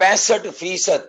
65%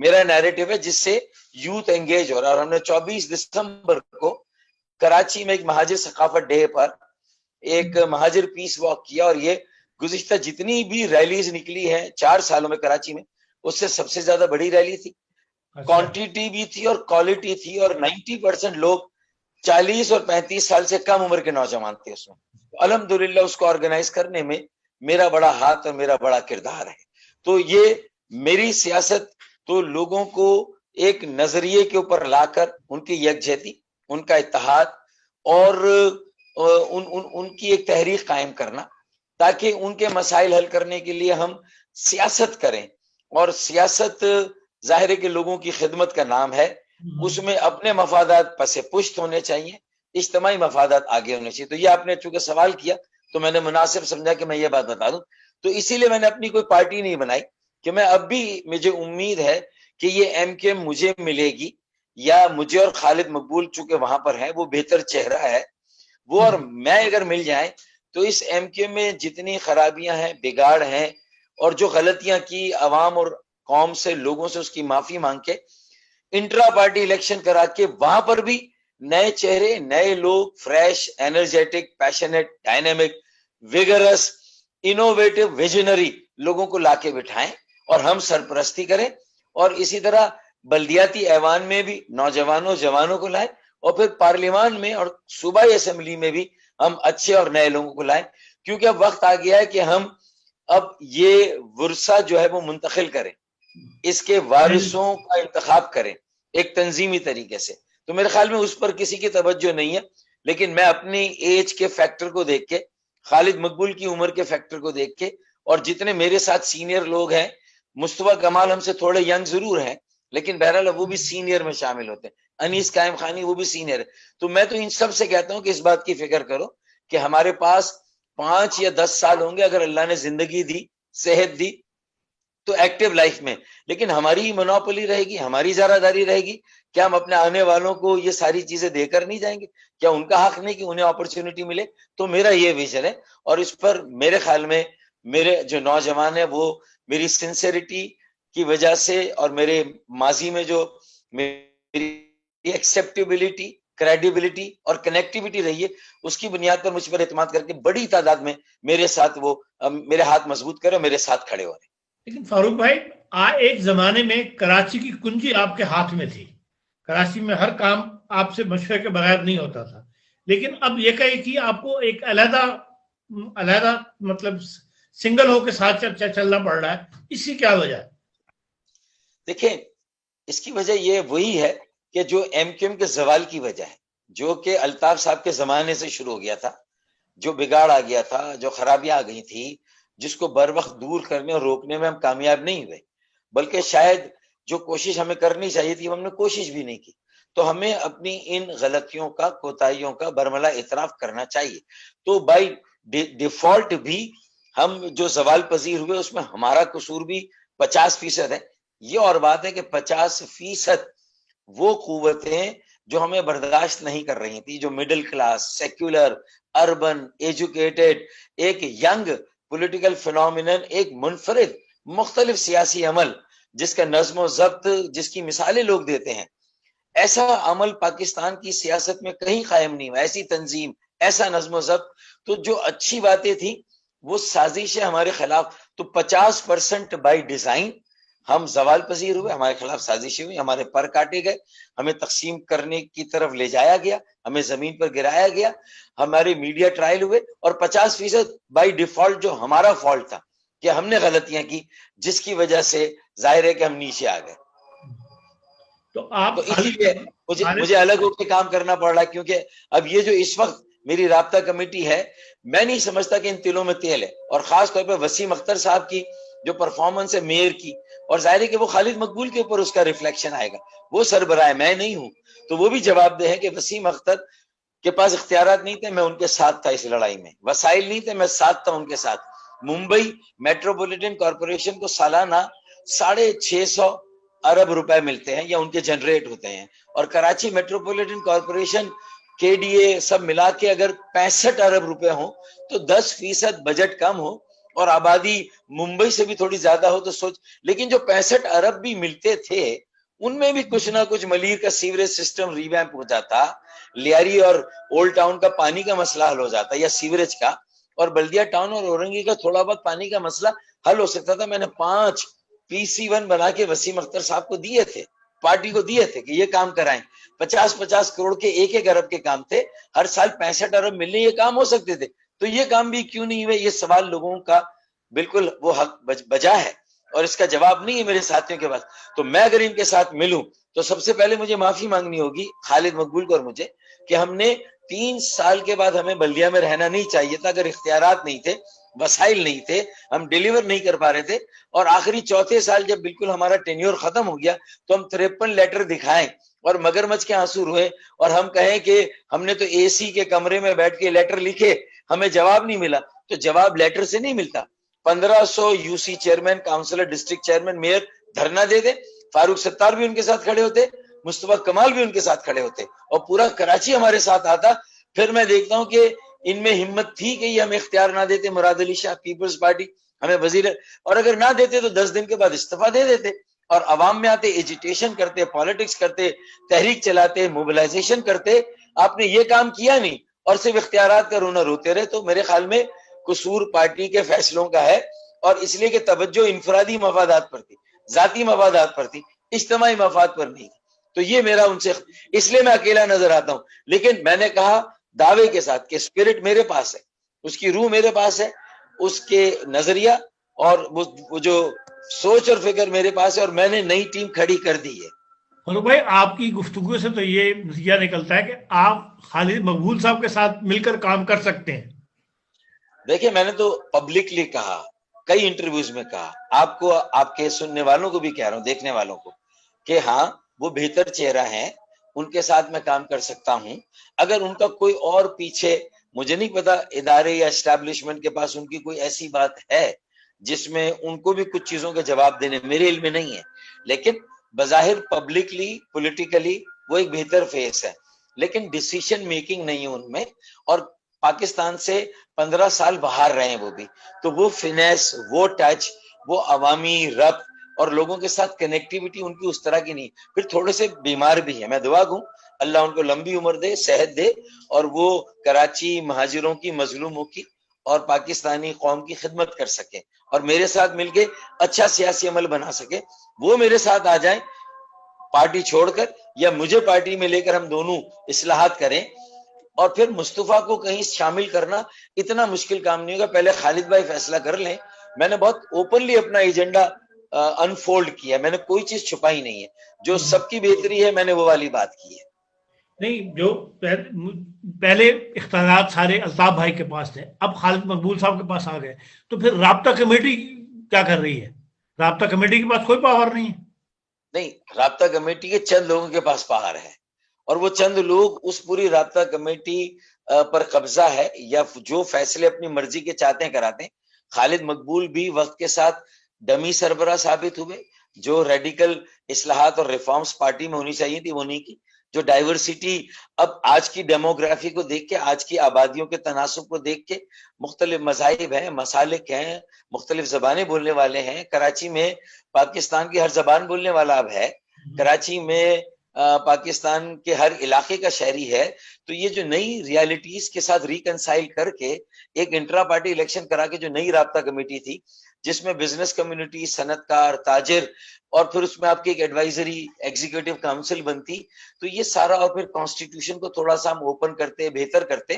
میرا نیریٹو ہے جس سے یوتھ انگیج ہو رہا ہے. اور ہم نے 24 دسمبر کو کراچی میں ایک مہاجر ثقافت ڈے پر ایک مہاجر پیس واک کیا, اور یہ گزشتہ جتنی بھی ریلیز نکلی ہے 4 سالوں میں کراچی میں, اس سے سب سے زیادہ بڑی ریلی تھی. کوانٹیٹی بھی تھی اور کوالٹی تھی, اور 90% لوگ 40 اور 35 سال سے کم عمر کے نوجوان تھے اس میں. الحمدللہ اس کو آرگنائز کرنے میں میرا بڑا ہاتھ اور میرا بڑا کردار ہے. تو یہ میری سیاست تو لوگوں کو ایک نظریے کے اوپر لا کر ان کی یکجہتی, ان کا اتحاد اور ان کی ایک تحریک قائم کرنا, تاکہ ان کے مسائل حل کرنے کے لیے ہم سیاست کریں. اور سیاست ظاہر ہے کہ لوگوں کی خدمت کا نام ہے, اس میں اپنے مفادات پس پشت ہونے چاہیے, اجتماعی مفادات آگے ہونے چاہیے. تو یہ آپ نے چونکہ سوال کیا تو میں نے مناسب سمجھا کہ میں یہ بات بتا دوں. تو اسی لیے میں نے اپنی کوئی پارٹی نہیں بنائی, کہ میں اب بھی مجھے امید ہے کہ یہ ایم کیو ایم مجھے ملے گی, یا مجھے اور خالد مقبول چونکہ وہاں پر ہے, وہ بہتر چہرہ ہے وہ, اور میں اگر مل جائیں تو اس ایم کیو ایم میں جتنی خرابیاں ہیں, بگاڑ ہیں, اور جو غلطیاں کی عوام اور قوم سے, لوگوں سے اس کی معافی مانگ کے انٹرا پارٹی الیکشن کرا کے وہاں پر بھی نئے چہرے, نئے لوگ, fresh, energetic, passionate, dynamic, vigorous, innovative, visionary لوگوں کو لا کے بٹھائیں اور ہم سرپرستی کریں. اور اسی طرح بلدیاتی ایوان میں بھی نوجوانوں, جوانوں کو لائیں, اور پھر پارلیمان میں اور صوبائی اسمبلی میں بھی ہم اچھے اور نئے لوگوں کو لائیں. کیونکہ اب وقت آ گیا ہے کہ ہم اب یہ ورثہ جو ہے وہ منتقل کریں, اس کے وارثوں کا انتخاب کریں ایک تنظیمی طریقے سے. تو میرے خیال میں اس پر کسی کی توجہ نہیں ہے, لیکن میں اپنی ایج کے فیکٹر کو دیکھ کے, خالد مقبول کی عمر کے فیکٹر کو دیکھ کے, اور جتنے میرے ساتھ سینئر لوگ ہیں, مصطفیٰ کمال ہم سے تھوڑے ینگ ضرور ہیں لیکن بہرحال وہ بھی سینئر میں شامل ہوتے ہیں, انیس قائم خانی وہ بھی سینئر ہے. تو میں تو ان سب سے کہتا ہوں کہ اس بات کی فکر کرو کہ ہمارے پاس 5 یا 10 سال ہوں گے اگر اللہ نے زندگی دی, صحت دی, تو ایکٹیو لائف میں, لیکن ہماری ہی منوپلی رہے گی, ہماری ذمہ داری رہے گی. کیا ہم اپنے آنے والوں کو یہ ساری چیزیں دے کر نہیں جائیں گے؟ کیا ان کا حق نہیں کہ انہیں اپرچونٹی ملے؟ تو میرا یہ ویژن ہے, اور اس پر میرے خیال میں میرے جو نوجوان ہیں وہ میری سنسیریٹی کی وجہ سے اور میرے ماضی میں جو میری ایکسیپٹیبلٹی, کریڈیبلٹی اور کنیکٹیوٹی رہی ہے, اس کی بنیاد پر مجھ پر اعتماد کر کے بڑی تعداد میں میرے ساتھ وہ میرے ہاتھ مضبوط کرے اور میرے ساتھ کھڑے ہو رہے. لیکن فاروق بھائی, ایک زمانے میں کراچی کی کنجی آپ کے ہاتھ میں تھی, کراچی میں ہر کام آپ سے مشورے کے بغیر نہیں ہوتا تھا, لیکن اب یہ کہے کہ آپ کو ایک علیحدہ مطلب سنگل ہو کے ساتھ چلنا پڑ رہا ہے, اس کی کیا وجہ ہے؟ دیکھیں, اس کی وجہ یہ وہی ہے کہ جو ایم کیو ایم کے زوال کی وجہ ہے, جو کہ الطاف صاحب کے زمانے سے شروع ہو گیا تھا, جو بگاڑ آ گیا تھا, جو خرابیاں آ گئی تھی, جس کو بر وقت دور کرنے اور روکنے میں ہم کامیاب نہیں ہوئے, بلکہ شاید جو کوشش ہمیں کرنی چاہیے تھی ہم نے کوشش بھی نہیں کی. تو ہمیں اپنی ان غلطیوں کا, کوتاہیوں کا برملا اعتراف کرنا چاہیے. تو بائی ڈیفالٹ بھی ہم جو زوال پذیر ہوئے اس میں ہمارا قصور بھی 50% ہے. یہ اور بات ہے کہ 50% وہ قوتیں جو ہمیں برداشت نہیں کر رہی تھی, جو middle class, secular, urban, educated, ایک ینگ پولیٹیکل فینومینن, ایک منفرد مختلف سیاسی عمل جس کا نظم و ضبط, جس کی مثالیں لوگ دیتے ہیں, ایسا عمل پاکستان کی سیاست میں کہیں قائم نہیں ہوا, ایسی تنظیم, ایسا نظم و ضبط. تو جو اچھی باتیں تھیں وہ سازشیں ہمارے خلاف. تو 50% بائی ڈیزائن ہم زوال پذیر ہوئے, ہمارے خلاف سازشیں ہوئی, ہمارے پر کاٹے گئے, ہمیں تقسیم کرنے کی طرف لے جایا گیا, ہمیں زمین پر گرایا گیا, ہمارے میڈیا ٹرائل ہوئے, اور 50% بائی ڈیفالٹ جو ہمارا فالٹ تھا کہ ہم نے غلطیاں کی, جس کی وجہ سے ظاہر ہے کہ ہم نیچے آ گئے. تو اسی لیے مجھے الگ ہو کے کام کرنا پڑ رہا ہے, کیونکہ اب یہ جو اس وقت میری رابطہ کمیٹی ہے, میں نہیں سمجھتا کہ ان تلوں میں تیل ہے. اور خاص طور پہ وسیم اختر صاحب کی جو پرفارمنس ہے میئر کی, اور ظاہر ہے کہ وہ خالد مقبول کے اوپر اس کا ریفلیکشن آئے گا, وہ سربراہ, میں نہیں ہوں, تو وہ بھی جواب دہ ہے کہ وسیم اختر کے پاس اختیارات نہیں تھے, میں ان کے ساتھ تھا اس لڑائی میں, وسائل نہیں تھے, میں ساتھ تھا ان کے ساتھ. ممبئی میٹروپولیٹن کارپوریشن کو سالانہ 650 ارب روپے ملتے ہیں یا ان کے جنریٹ ہوتے ہیں, اور کراچی میٹروپولیٹن کارپوریشن کے ڈی اے سب ملا کے اگر 65 ارب روپے ہوں تو 10% بجٹ کم ہو اور آبادی ممبئی سے بھی تھوڑی زیادہ ہو تو سوچ. لیکن جو 65 ارب بھی ملتے تھے ان میں بھی کچھ نہ کچھ ملیر کا سیوریج سسٹم ریویمپ ہو جاتا, لیاری اور اولڈ ٹاؤن کا پانی کا مسئلہ حل ہو جاتا, یا سیوریج کا, اور بلدیا ٹاؤن اور اورنگی کا تھوڑا بہت پانی کا مسئلہ حل ہو سکتا تھا. میں نے 5 PC1 بنا کے وسیم اختر صاحب کو دیے تھے, پارٹی کو دیے تھے کہ یہ کام کرائیں. 50-50 کروڑ کے 1-1 ارب کے کام تھے, ہر سال 65 ارب ملنے, یہ کام ہو سکتے تھے. تو یہ کام بھی کیوں نہیں ہوئے, یہ سوال لوگوں کا بالکل وہ حق بجا ہے, اور اس کا جواب نہیں ہے میرے ساتھیوں کے پاس. تو میں اگر ان کے ساتھ ملوں تو سب سے پہلے مجھے معافی مانگنی ہوگی خالد مقبول کو اور مجھے, کہ ہم نے 3 سال کے بعد ہمیں بلدیا میں رہنا نہیں چاہیے تھا. اگر اختیارات نہیں تھے, وسائل نہیں تھے, ہم ڈیلیور نہیں کر پا رہے تھے, اور آخری چوتھے سال جب بالکل ہمارا ٹینیور ختم ہو گیا تو ہم 53 لیٹر دکھائیں اور مگرمچھ کے آنسو روئے, اور ہم کہیں کہ ہم نے تو اے سی کے کمرے میں بیٹھ کے لیٹر لکھے, ہمیں جواب نہیں ملا. تو جواب لیٹر سے نہیں ملتا. 1500 UC chairman, councillor, district chairman, mayor دھرنا دے دے, فاروق ستار بھی ان کے ساتھ کھڑے ہوتے, مصطفیٰ کمال بھی ان کے ساتھ کھڑے ہوتے, اور پورا کراچی ہمارے ساتھ آتا. پھر میں دیکھتا ہوں کہ ان میں ہمت تھی کہ یہ ہمیں اختیار نہ دیتے, مراد علی شاہ, پیپلز پارٹی ہمیں وزیر, اور اگر نہ دیتے تو 10 دن کے بعد استعفیٰ دے دیتے, اور عوام میں آتے, ایجیٹیشن کرتے, پالیٹکس کرتے, تحریک چلاتے, موبلائزیشن کرتے. آپ نے یہ کام کیا نہیں, اور صرف اختیارات کا رونا روتے رہے. تو میرے خیال میں قصور پارٹی کے فیصلوں کا ہے, اور اس لیے کہ توجہ انفرادی مفادات پر تھی, ذاتی مفادات پر تھی, اجتماعی مفاد پر نہیں. تو یہ میرا ان سے, اس لیے میں اکیلا نظر آتا ہوں. لیکن میں نے کہا دعوے کے ساتھ کہ اسپرٹ میرے پاس ہے, اس کی روح میرے پاس ہے, اس کے نظریہ اور وہ جو سوچ اور فکر میرے پاس ہے, اور میں نے نئی ٹیم کھڑی کر دی ہے. فاروق بھائی, آپ کی گفتگو سے تو یہ نتیجہ نکلتا ہے کہ آپ خالد مقبول صاحب کے ساتھ مل کر کام کر سکتے ہیں. دیکھیں, میں نے تو پبلکلی کہا, کئی انٹرویوز میں کہا, آپ کو, آپ کے سننے والوں کو بھی کہہ رہا ہوں, دیکھنے والوں کو, کہ ہاں وہ بہتر چہرہ ہیں, ان کے ساتھ میں کام کر سکتا ہوں. اگر ان کا کوئی اور پیچھے, مجھے نہیں پتا ادارے یا اسٹیبلشمنٹ کے پاس ان کی کوئی ایسی بات ہے جس میں ان کو بھی کچھ چیزوں کے جواب دینے, میرے علم میں نہیں ہے. لیکن بظاہر پبلکلی, پولیٹیکلی وہ ایک بہتر فیس ہے, لیکن ڈیسیشن میکنگ نہیں ہے ان میں. اور پاکستان سے 15 سال باہر رہے ہیں وہ بھی, تو وہ فنیس, وہ ٹچ, وہ عوامی ربط اور لوگوں کے ساتھ کنیکٹیوٹی ان کی اس طرح کی نہیں. پھر تھوڑے سے بیمار بھی ہیں, میں دعا گوں اللہ ان کو لمبی عمر دے, صحت دے, اور وہ کراچی مہاجروں کی, مظلوموں کی اور پاکستانی قوم کی خدمت کر سکے, اور میرے ساتھ مل کے اچھا سیاسی عمل بنا سکے. وہ میرے ساتھ آ جائیں پارٹی چھوڑ کر, یا مجھے پارٹی میں لے کر ہم دونوں اصلاحات کریں. اور پھر مصطفیٰ کو کہیں شامل کرنا اتنا مشکل کام نہیں ہوگا. پہلے خالد بھائی فیصلہ کر لیں. میں نے بہت اوپنلی اپنا ایجنڈا انفولڈ کیا, میں نے کوئی چیز چھپائی نہیں ہے, جو سب کی بہتری ہے میں نے وہ والی بات کی ہے. نہیں, جو پہلے اختیارات سارے الطاف بھائی کے پاس تھے, اب خالد مقبول صاحب کے پاس آ گئے, تو پھر رابطہ کمیٹی کیا کر رہی ہے؟ رابطہ کمیٹی کے پاس کوئی پاور نہیں ہے. نہیں, رابطہ کمیٹی کے چند لوگوں کے پاس پاور ہے, اور وہ چند لوگ اس پوری رابطہ کمیٹی پر قبضہ ہے, یا جو فیصلے اپنی مرضی کے چاہتے ہیں کراتے ہیں. خالد مقبول بھی وقت کے ساتھ ڈمی سربراہ ثابت ہوئے, جو ریڈیکل اصلاحات اور ریفارمز پارٹی میں ہونی چاہیے تھی وہ نہیں کی. جو ڈائیورسٹی اب آج کی ڈیموگرافی کو دیکھ کے, آج کی آبادیوں کے تناسب کو دیکھ کے, مختلف مذاہب ہیں, مسالک ہیں, مختلف زبانیں بولنے والے ہیں. کراچی میں پاکستان کی ہر زبان بولنے والا اب ہے, کراچی میں پاکستان کے ہر علاقے کا شہری ہے. تو یہ جو نئی ریالٹیز کے ساتھ ریکنسائل کر کے ایک انٹرا پارٹی الیکشن کرا کے جو نئی رابطہ کمیٹی تھی, جس میں بزنس کمیونٹی, صنعت کار, تاجر, اور پھر اس میں آپ کی ایک ایڈوائزری ایگزیکٹو کاؤنسل بنتی, تو یہ سارا, اور پھر کانسٹیٹیوشن کو تھوڑا سا ہم اوپن کرتے, بہتر کرتے.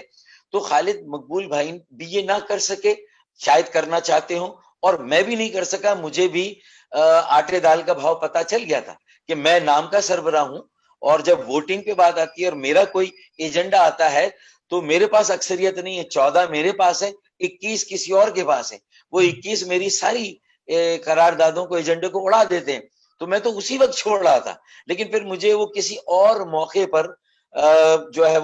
تو خالد مقبول بھائی بھی یہ نہ کر سکے, شاید کرنا چاہتے ہوں, اور میں بھی نہیں کر سکا. مجھے بھی آٹے دال کا بھاؤ پتا چل گیا تھا کہ میں نام کا سربراہ ہوں, اور جب ووٹنگ پہ بات آتی ہے اور میرا کوئی ایجنڈا آتا ہے تو میرے پاس اکثریت نہیں ہے. 14 میرے پاس ہے, 21 کسی اور کے پاس ہے. وہ 21 میری ساری قراردادوں کو, ایجنڈے کو اڑا دیتے ہیں. تو میں تو اسی وقت چھوڑ رہا تھا, لیکن پھر مجھے وہ کسی اور موقع پر جو ہے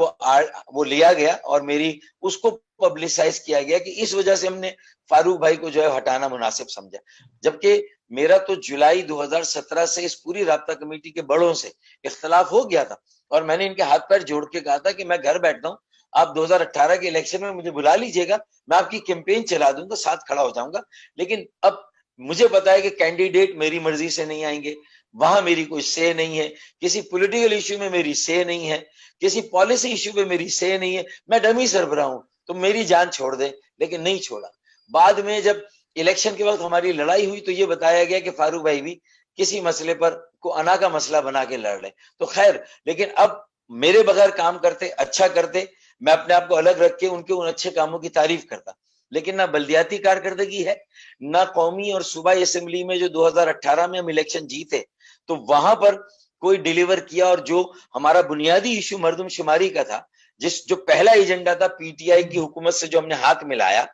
وہ لیا گیا, اور میری اس کو پبلسائز کیا گیا کہ اس وجہ سے ہم نے فاروق بھائی کو جو ہے ہٹانا مناسب سمجھا. جبکہ میرا تو جولائی 2017 سے اس پوری رابطہ کمیٹی کے بڑوں سے اختلاف ہو گیا تھا, اور میں نے ان کے ہاتھ پیر جوڑ کے کہا تھا کہ میں گھر بیٹھتا ہوں, آپ 2018 کے الیکشن میں مجھے بلا لیجیے گا, میں آپ کی کیمپین چلا دوں گا, ساتھ کھڑا ہو جاؤں گا. لیکن اب مجھے پتا ہے کہ کینڈیڈیٹ میری مرضی سے نہیں آئیں گے, وہاں میری کوئی سے نہیں ہے, کسی پولیٹیکل ایشو میں میری سے نہیں ہے, کسی پالیسی ایشو پہ میری سے نہیں ہے, میں ڈمی سربراہ ہوں, تو میری جان چھوڑ دیں. لیکن نہیں چھوڑا. بعد میں جب الیکشن کے وقت ہماری لڑائی ہوئی تو یہ بتایا گیا کہ فاروق بھائی بھی کسی مسئلے پر کو انا کا مسئلہ بنا کے لڑ لیں. تو خیر, لیکن اب میرے بغیر کام کرتے, اچھا کرتے, میں اپنے آپ کو الگ رکھ کے ان کے ان اچھے کاموں کی تعریف کرتا. لیکن نہ بلدیاتی کارکردگی ہے, نہ قومی اور صوبائی اسمبلی میں جو 2018 میں ہم الیکشن جیتے تو وہاں پر کوئی ڈیلیور کیا. اور جو ہمارا بنیادی ایشو مردم شماری کا تھا, جو پہلا ایجنڈا تھا پی ٹی آئی کی حکومت سے جو ہم نے ہاتھ ملایا,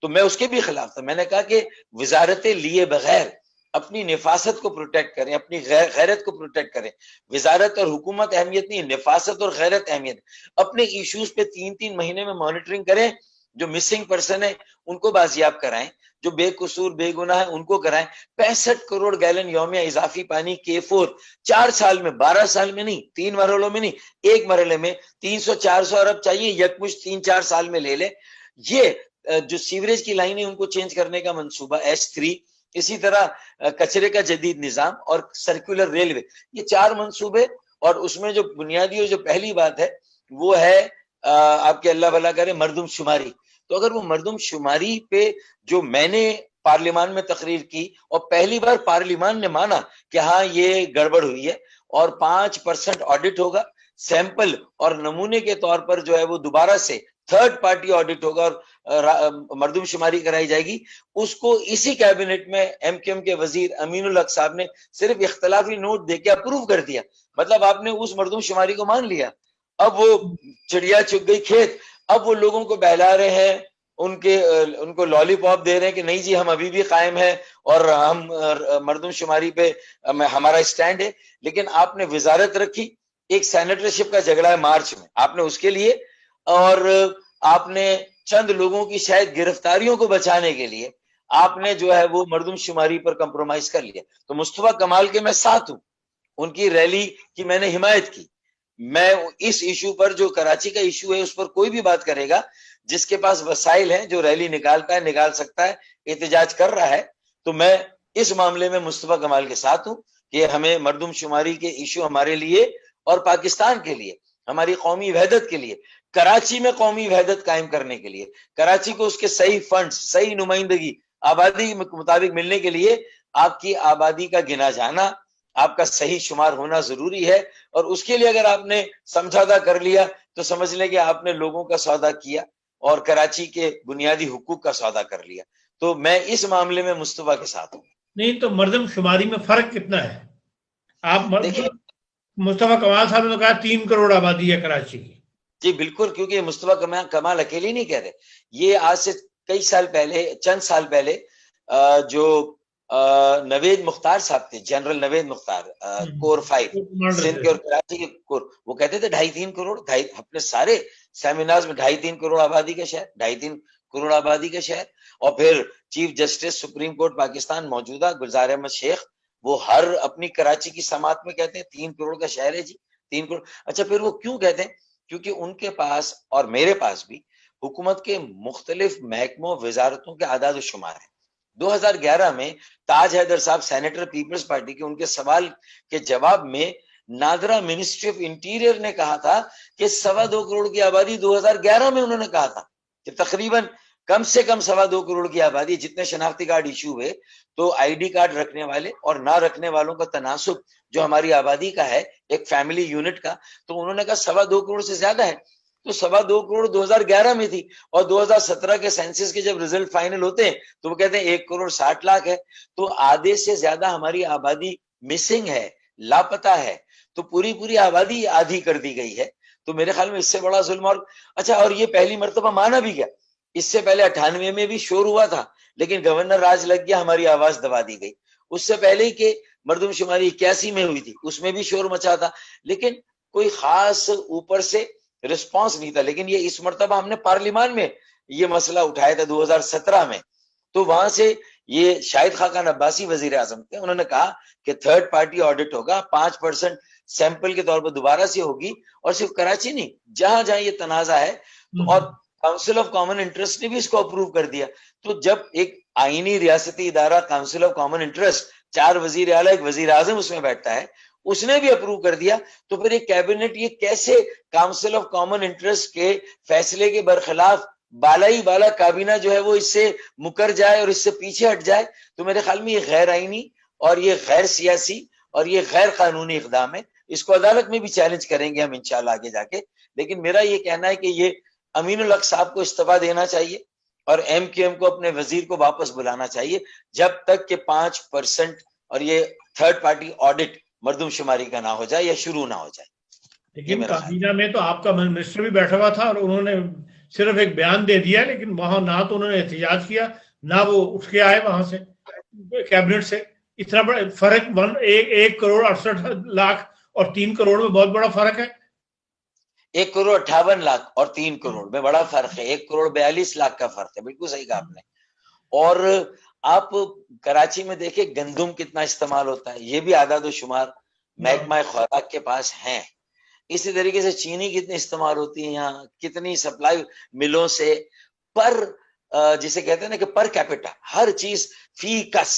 تو میں اس کے بھی خلاف تھا. میں نے کہا کہ وزارتیں لیے بغیر اپنی نفاست کو پروٹیکٹ کریں, اپنی غیرت کو پروٹیکٹ کریں. وزارت اور حکومت اہمیت نہیں, نفاست اور غیرت اہمیت. اپنے ایشوز پہ 3 مہینے میں مانیٹرنگ کریں, جو مسنگ پرسن ہے ان کو بازیاب کرائیں, جو بے قصور بے گناہ ہے ان کو کرائیں. 65 کروڑ گیلن یومیہ اضافی پانی K4 4 سال میں, 12 سال میں نہیں, 3 مرحلوں میں نہیں, ایک مرحلے میں 300-400 ارب چاہیے, یکمشت 3-4 سال میں لے لے. یہ جو سیوریج کی لائن ہے ان کو چینج کرنے کا منصوبہ S3, اسی طرح کچرے کا جدید نظام اور سرکولر ریلوے, یہ 4 منصوبے. اور اس میں جو بنیادی اور جو پہلی بات ہے وہ ہے آپ کے اللہ بھلا کرے مردم شماری. تو اگر وہ مردم شماری پہ جو میں نے پارلیمان میں تقریر کی اور پہلی بار پارلیمان نے مانا کہ ہاں یہ گڑبڑ ہوئی ہے اور 5% آڈٹ ہوگا, سیمپل اور نمونے کے طور پر جو ہے وہ دوبارہ سے تھرڈ پارٹی آڈٹ ہوگا اور مردم شماری کرائی جائے گی, اس کو اسی کیبنٹ میں MKM کے وزیر امین الحق صاحب نے صرف اختلافی نوٹ دے کے اپروو کر دیا. مطلب آپ نے اس مردم شماری کو مان لیا. اب وہ چڑیا چگ گئی کھیت, اب وہ لوگوں کو بہلا رہے ہیں, ان کو لالی پاپ دے رہے ہیں کہ نہیں جی ہم ابھی بھی قائم ہیں اور ہم مردم شماری پہ ہمارا اسٹینڈ ہے. لیکن آپ نے وزارت رکھی, ایک سینیٹرشپ کا جھگڑا ہے مارچ میں, آپ نے اس کے لیے, اور آپ نے چند لوگوں کی شاید گرفتاریوں کو بچانے کے لیے آپ نے جو ہے وہ مردم شماری پر کمپرومائز کر لیا. تو مصطفیٰ کمال کے میں ساتھ ہوں, ان کی ریلی کی میں نے حمایت کی. میں اس ایشو پر جو کراچی کا ایشو ہے اس پر کوئی بھی بات کرے گا, جس کے پاس وسائل ہیں, جو ریلی نکالتا ہے نکال سکتا ہے, احتجاج کر رہا ہے, تو میں اس معاملے میں مصطفیٰ کمال کے ساتھ ہوں کہ ہمیں مردم شماری کے ایشو ہمارے لیے اور پاکستان کے لیے, ہماری قومی وحدت کے لیے, کراچی میں قومی وحدت قائم کرنے کے لیے, کراچی کو اس کے صحیح فنڈز, صحیح نمائندگی آبادی کے مطابق ملنے کے لیے آپ کی آبادی کا گنا جانا, آپ کا صحیح شمار ہونا ضروری ہے. اور اس کے لیے اگر آپ نے سمجھوتا کر لیا تو سمجھ لیں کہ آپ نے لوگوں کا سودا کیا اور کراچی کے بنیادی حقوق کا سودا کر لیا. تو میں اس معاملے میں مصطفیٰ کے ساتھ ہوں. نہیں تو مردم شماری میں فرق کتنا ہے؟ آپ دیکھیے مصطفیٰ کمال صاحب نے کہا 3 کروڑ آبادی ہے کراچی کی. جی بالکل, کیونکہ مصطفیٰ کمال اکیلے نہیں کہہ رہے, یہ آج سے کئی سال پہلے, چند سال پہلے جو نوید مختار صاحب تھے, جنرل نوید مختار, کور 5 سندھ کے اور کراچی کے کور, وہ کہتے تھے 2.5-3 کروڑ, اپنے سارے سیمینارز میں 2.5-3 کروڑ آبادی کا شہر, 2.5-3 کروڑ آبادی کا شہر. اور پھر chief justice supreme court Pakistan موجودہ گلزار احمد شیخ, وہ ہر اپنی کراچی کی سماعت میں کہتے ہیں 3 کروڑ کا شہر ہے جی, 3 کروڑ. اچھا پھر وہ کیوں کہتے ہیں؟ کیونکہ ان کے پاس اور میرے پاس بھی حکومت کے مختلف محکموں وزارتوں کے اعداد و شمار ہیں. 2011 میں تاج حیدر صاحب سینیٹر پیپلز پارٹی کے, ان کے سوال کے جواب میں نادرا منسٹری آف انٹیریئر نے کہا تھا کہ 2.25 کروڑ کی آبادی 2011 میں انہوں نے کہا تھا کہ تقریباً کم سے کم 2.25 کروڑ کی آبادی. جتنے شناختی کارڈ ایشو ہوئے تو ID کارڈ رکھنے والے اور نہ رکھنے والوں کا تناسب جو ہماری آبادی کا ہے ایک فیملی یونٹ کا, تو انہوں نے کہا 2.25 کروڑ سے زیادہ ہے. تو 2.25 کروڑ 2011 میں تھی, اور 2017 کے سینسس کے جب ریزلٹ فائنل ہوتے ہیں تو وہ کہتے ہیں 1 کروڑ 60 لاکھ ہے. تو آدھے سے زیادہ ہماری آبادی مسنگ ہے, لاپتہ ہے. تو پوری آبادی آدھی کر دی گئی ہے. تو میرے خیال میں اس سے بڑا ظلم اور اچھا, اور یہ پہلی مرتبہ مانا بھی گیا. اس سے پہلے 98 میں بھی شور ہوا تھا, لیکن گورنر راج لگ گیا, ہماری آواز دبا دی گئی. اس سے پہلے کہ مردم شماری 81 میں ہوئی تھی, اس میں بھی شور مچا تھا, لیکن کوئی خاص اوپر سے رسپانس نہیں تھا. لیکن یہ اس مرتبہ ہم نے پارلیمان میں یہ مسئلہ اٹھایا تھا 2017 میں, تو وہاں سے یہ شاہد خاقان عباسی وزیر اعظم تھے, انہوں نے کہا کہ تھرڈ پارٹی آڈٹ ہوگا, 5% سیمپل کے طور پر دوبارہ سے ہوگی, اور صرف کراچی نہیں, جہاں جہاں یہ تنازع ہے اور کاؤنسل آف کامن انٹرسٹ نے بھی اس کو اپروو کر دیا. تو جب ایک آئینی ریاستی ادارہ کاؤنسل آف کامن انٹرسٹ 4 وزیر اعلیٰ 1 وزیر اعظم اس میں بیٹھتا ہے, اس نے بھی اپروو کر دیا, تو پھر یہ کیبنٹ یہ کیسے کاؤنسل آف کامن انٹرسٹ کے فیصلے کے برخلاف بالا کابینہ جو ہے وہ اس سے مکر جائے اور اس سے پیچھے ہٹ جائے؟ تو میرے خیال میں یہ غیر آئینی اور یہ غیر سیاسی اور یہ غیر قانونی اقدام ہے. اس کو عدالت میں بھی چیلنج کریں گے ہم انشاءاللہ آگے جا کے. لیکن میرا یہ کہنا ہے کہ یہ امین الحق صاحب کو استعفیٰ دینا چاہیے اور ایم کیو ایم کو اپنے وزیر کو واپس بلانا چاہیے جب تک کہ 5% اور یہ تھرڈ پارٹی آڈٹ مردم شماری کا نہ ہو جائے یا شروع نہ ہو جائے. لیکن کابینہ میں تو آپ کا منسٹر بھی بیٹھا ہوا تھا اور انہوں نے صرف ایک بیان دے دیا, لیکن وہاں نہ تو انہوں نے احتجاج کیا نہ وہ اٹھ کے آئے وہاں سے کیبنٹ سے. اتنا بڑا فرق 1 کروڑ 68 لاکھ اور 3 کروڑ میں بہت بڑا فرق ہے. 1 کروڑ 58 لاکھ اور 3 کروڑ میں بڑا فرق ہے. 1 کروڑ 42 لاکھ کا فرق ہے. بالکل صحیح کہا آپ نے. اور آپ کراچی میں دیکھیں گندم کتنا استعمال ہوتا ہے, یہ بھی اعداد و شمار محکمہ خوراک کے پاس ہیں. اسی طریقے سے چینی کتنی استعمال ہوتی ہے یہاں, کتنی سپلائی ملوں سے پر جسے کہتے ہیں نا کہ پر کیپٹا ہر چیز فی کس